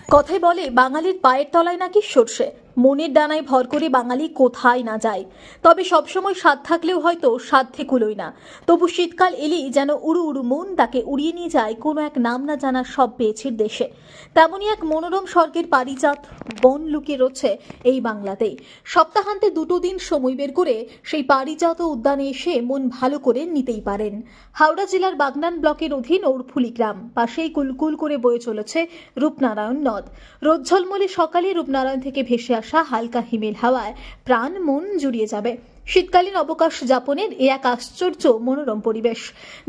কথায় বলে বাঙালির পায়ের তলায় নাকি সর্ষে, মনের ডানায় ভর করে বাঙালি কোথায় না যায়। তবে সবসময় স্বাদ থাকলেও হয়তো সাধ্যে কুলোয় না। তবু শীতকাল এলেই যেন উড়ু উড়ু মন তাকে উড়িয়ে নিয়ে যায় কোনো এক নাম না জানা সব পেয়েছির দেশে। তেমনই এক মনোরম স্বর্গের পারিজাত বন লুকিয়ে রয়েছে এই বাংলাতেই। সপ্তাহান্তে 2 দিন সময় বের করে সেই পারিজাত উদ্যানে এসে মন ভালো করে নিতেই পারেন। হাওড়া জেলার বাগনান ব্লকের অধীন ওরফুলি গ্রাম, পাশেই কুলকুল করে বয়ে চলেছে রূপনারায়ণ নদ। রোদ ঝলমলে সকালে রূপনারায়ণ থেকে ভেসে আসা হালকা হিমেল হাওয়ায় প্রাণ মন জুড়িয়ে যাবে। শীতকালীন অবকাশ যাপনের এ এক আশ্চর্য মনোরম পরিবেশ।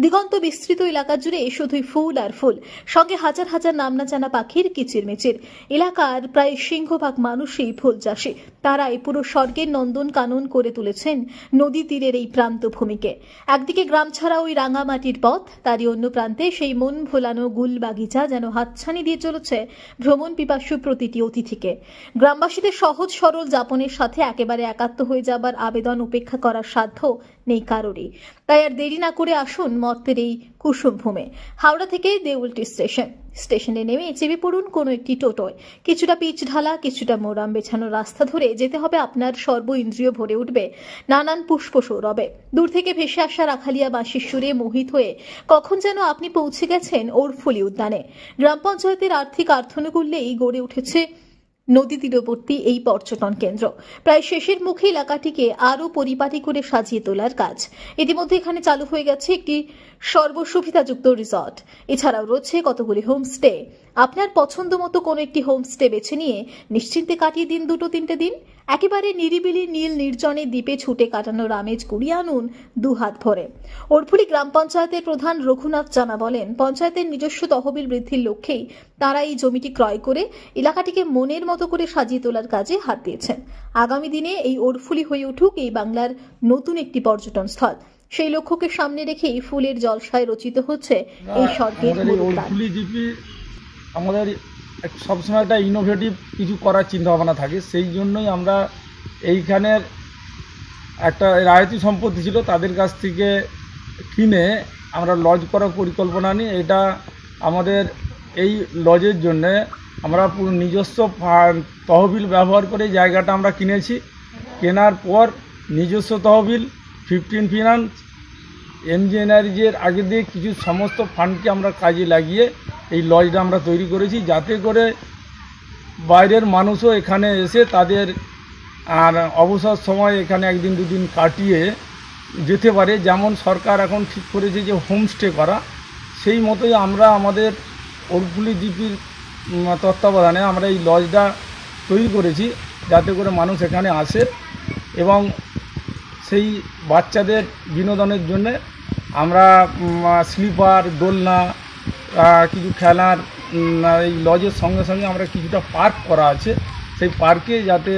দিগন্ত বিস্তৃত এলাকা জুড়ে শুধুই ফুল আর ফুল, সঙ্গে হাজার হাজার নাম না জানা পাখির কিচিরমিচির। এলাকার প্রায় সিংহভাগ মানুষই ফুল চাষী। তারাই পুরো স্বর্গের নন্দন কানন করে তুলেছেন নদী তীরের এই প্রান্ত ভূমিকে। একদিকে গ্রাম ছাড়া ওই রাঙামাটির পথ, তারই অন্য প্রান্তে সেই মন ভোলানো গুল বাগিচা যেন হাতছানি দিয়ে চলেছে ভ্রমণ পিপাসু প্রতিটি অতিথিকে। গ্রামবাসীদের সহজ সরল যাপনের সাথে একেবারে একাত্ম হয়ে যাবার আবেদন উপেক্ষা করার সাধ্য নেই কারোরই। তাই আর দেরি না করে আসুন মর্তের এই কুসুম ভূমে। হাওড়া থেকে দেউলটি স্টেশনে নেমে চেপে পড়ুন কোনো একটি টোটোয়। কিছুটা পিচ ঢালা, কিছুটা মোরাম বেছানো রাস্তা ধরে যেতে হবে আপনার। সর্ব ইন্দ্রিয় ভরে উঠবে নানান পুষ্প সৌরভে। দূর থেকে ভেসে আসা রাখালিয়া বাঁশির সুরে মোহিত হয়ে কখন যেন আপনি পৌঁছে গেছেন ওরফুলি উদ্যানে। গ্রাম পঞ্চায়েতের আর্থিক অর্থানুকূল্যেই গড়ে উঠেছে নদী তীরবর্তী এই পর্যটন কেন্দ্র। প্রায় শেষের মুখে এলাকাটিকে আরও পরিপাটি করে সাজিয়ে তোলার কাজ। ইতিমধ্যে এখানে চালু হয়ে গেছে একটি সর্বসুবিধাযুক্ত রিসর্ট। এছাড়াও রয়েছে কতগুলি হোমস্টে। আপনার পছন্দ মতো কোনো একটি হোমস্টে বেছে নিয়ে নিশ্চিন্তে কাটিয়ে দিন 2-3 দিন। একেবারে নিরিবিলি নীল নির্জনে দ্বীপে ছুটে কাটানোর আমেজ কুড়িয়ে আনুন 2 হাত ভরে। ওরফুলি গ্রাম পঞ্চায়েতের প্রধান রঘুনাথ জানা বলেন, পঞ্চায়েতের নিজস্ব তহবিল বৃদ্ধির লক্ষ্যেই তারা এই জমিটি ক্রয় করে এলাকাটিকে মনের মতো করে সাজিয়ে তোলার কাজে হাত দিয়েছেন। আগামী দিনে এই ওরফুলি হয়ে উঠুক এই বাংলার নতুন একটি পর্যটন স্থল। সেই লক্ষ্যকে সামনে রেখেই ফুলের জলসায় রচিত হচ্ছে এই স্বর্গের উদ্যান। আমাদের সবসময় একটা ইনোভেটিভ কিছু করার চিন্তাভাবনা থাকে, সেই জন্যই আমরা এইখানের একটা রায়তি সম্পত্তি ছিল তাদের কাছ থেকে কিনে আমরা লজ করার পরিকল্পনা নিই। এটা আমাদের এই লজের জন্যে আমরা পুরো নিজস্ব তহবিল ব্যবহার করে জায়গাটা আমরা কিনেছি। কেনার পর নিজস্ব তহবিল 15 ফিনান্স এমজি এনার্জির আগে দিয়ে কিছু সমস্ত ফান্ডকে আমরা কাজে লাগিয়ে এই লজটা আমরা তৈরি করেছি, যাতে করে বাইরের মানুষও এখানে এসে তাদের আর অবসর সময় এখানে 1-2 দিন কাটিয়ে যেতে পারে। যেমন সরকার এখন ঠিক করেছে যে হোমস্টে করা, সেই মতোই আমরা আমাদের ওরফুলি জিপির তত্ত্বাবধানে আমরা এই লজটা তৈরি করেছি, যাতে করে মানুষ এখানে আসে এবং সেই বাচ্চাদের বিনোদনের জন্যে আমরা স্লিপার, দোলনা, কিছু খেলার এই লজের সঙ্গে সঙ্গে আমরা কিছুটা পার্ক করা আছে, সেই পার্কে যাতে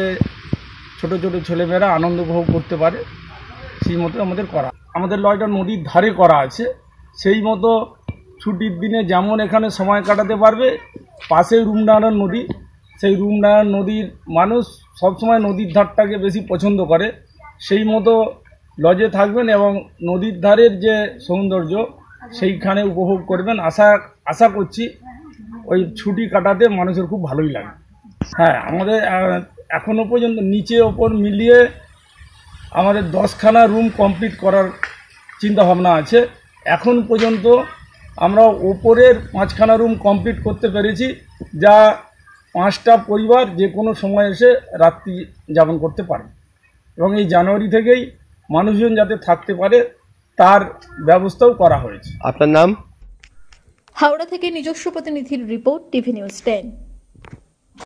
ছোট ছোট ছেলেমেয়েরা আনন্দ উপভোগ করতে পারে সেই মতো আমাদের করা। আমাদের লজটা নদীর ধারে করা আছে, সেই মতো ছুটির দিনে যেমন এখানে সময় কাটাতে পারবে। পাশেই রূপনারায়ণ নদী, সেই রূপনারায়ণ নদীর মানুষ সবসময় নদীর ধারটাকে বেশি পছন্দ করে, সেই মতো লজে থাকবেন এবং নদীর ধারের যে সৌন্দর্য সেইখানে উপভোগ করবেন। আশা করছি ওই ছুটি কাটাতে মানুষের খুব ভালোই লাগে। হ্যাঁ, আমাদের এখনও পর্যন্ত নিচে ওপর মিলিয়ে আমাদের 10খানা রুম কমপ্লিট করার চিন্তাভাবনা আছে। এখন পর্যন্ত আমরা ওপরের 5খানা রুম কমপ্লিট করতে পেরেছি, যা 5টা পরিবার যে কোনো সময় এসে রাত্রি যাপন করতে পারে এবং এই জানুয়ারি থেকেই মানুষজন যাতে থাকতে পারে তার ব্যবস্থাও করা হয়েছে। আপনার নাম? হাওড়া থেকে নিজস্ব প্রতিনিধির রিপোর্ট, টিভি নিউজ 10।